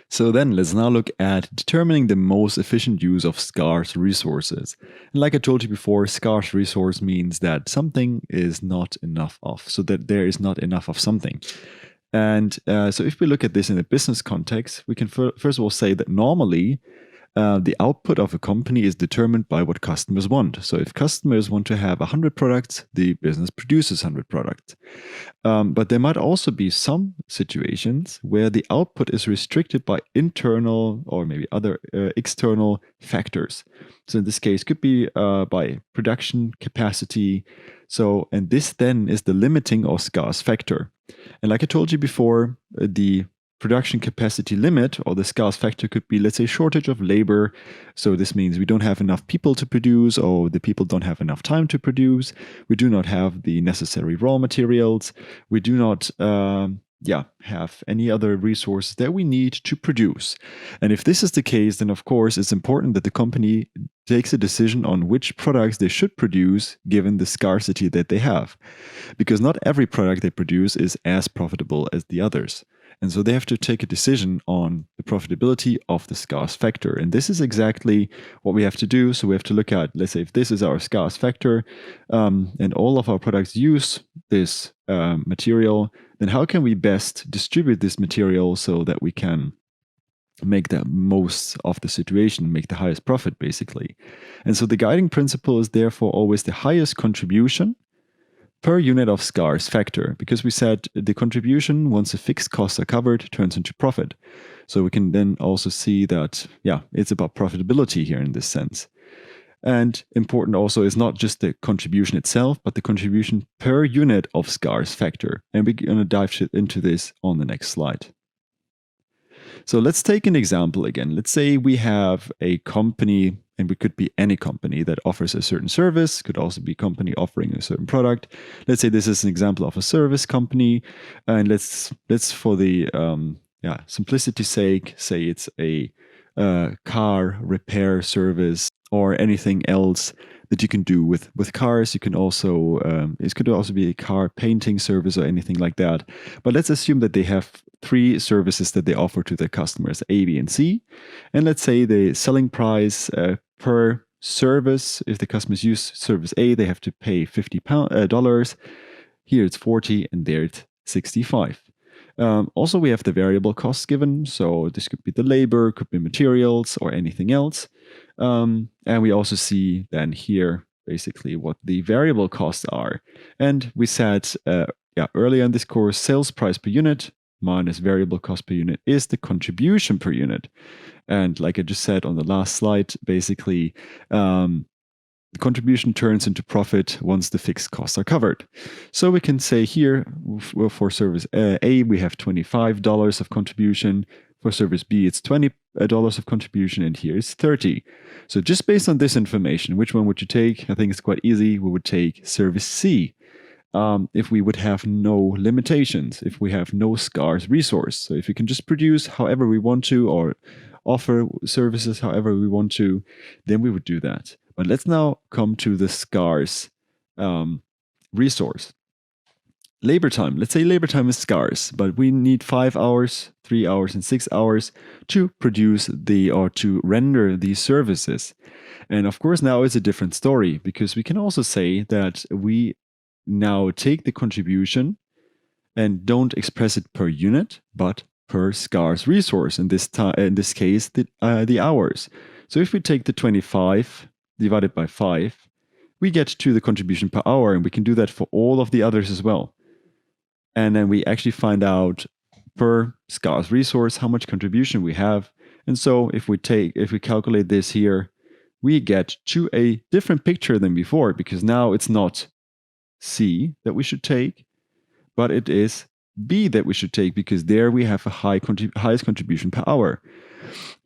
So then let's now look at determining the most efficient use of scarce resources. And like I told you before, scarce resource means that something is not enough of, so that there is not enough of something. And so if we look at this in a business context, we can first of all say that normally the output of a company is determined by what customers want. So if customers want to have 100 products, the business produces 100 products. But there might also be some situations where the output is restricted by internal or maybe other external factors. So in this case, could be by production capacity. So, and this then is the limiting or scarce factor. And like I told you before, the production capacity limit or the scarce factor could be, let's say, shortage of labor. So this means we don't have enough people to produce, or the people don't have enough time to produce. We do not have the necessary raw materials. We do not have any other resources that we need to produce. And if this is the case, then of course it's important that the company takes a decision on which products they should produce given the scarcity that they have. Because not every product they produce is as profitable as the others. And so they have to take a decision on the profitability of the scarce factor. And this is exactly what we have to do. So we have to look at, let's say, if this is our scarce factor and all of our products use this material, then how can we best distribute this material so that we can make the most of the situation, make the highest profit, basically. And so the guiding principle is therefore always the highest contribution per unit of scarce factor, because we said the contribution, once the fixed costs are covered, turns into profit. So we can then also see that, it's about profitability here in this sense. And important also is not just the contribution itself, but the contribution per unit of scarce factor. And we're going to dive into this on the next slide. So let's take an example again. Let's say we have a company, and it could be any company that offers a certain service, could also be a company offering a certain product. Let's say this is an example of a service company, and let's for the simplicity's sake, say it's a car repair service or anything else that you can do with cars. You can also it could also be a car painting service or anything like that. But let's assume that they have 3 services that they offer to their customers, A, B, and C. And let's say the selling price per service, if the customers use service A, they have to pay $50. Here it's 40, and there it's 65. Also, we have the variable costs given. So this could be the labor, could be materials, or anything else. And we also see then here basically what the variable costs are. And we said earlier in this course, sales price per unit minus variable cost per unit is the contribution per unit. And like I just said on the last slide, basically the contribution turns into profit once the fixed costs are covered. So we can say here for service A, we have $25 of contribution. For service B, it's $20 of contribution, and here it's 30. So just based on this information, which one would you take? I think it's quite easy. We would take service C. If we would have no limitations, if we have no scarce resource. So if we can just produce however we want to or offer services however we want to, then we would do that. But let's now come to the scarce resource. Labor time. Let's say labor time is scarce, but we need 5 hours, 3 hours, and 6 hours to produce to render these services. And of course, now it's a different story, because we can also say that we now take the contribution and don't express it per unit, but per scarce resource. In this case, the hours. So if we take the 25 divided by 5, we get to the contribution per hour, and we can do that for all of the others as well. And then we actually find out per scarce resource how much contribution we have. And so if we calculate this here, we get to a different picture than before, because now it's not C that we should take, but it is B that we should take, because there we have a highest contribution per hour.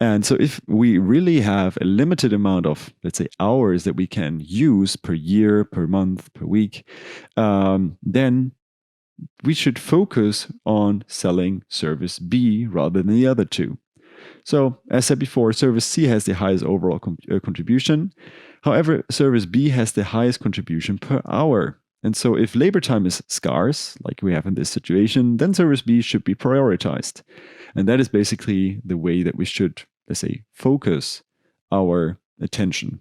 And so if we really have a limited amount of, let's say, hours that we can use per year, per month, per week, then we should focus on selling service B rather than the other two. So as said before, service C has the highest overall contribution. However, service B has the highest contribution per hour. And so if labor time is scarce, like we have in this situation, then service B should be prioritized. And that is basically the way that we should, let's say, focus our attention.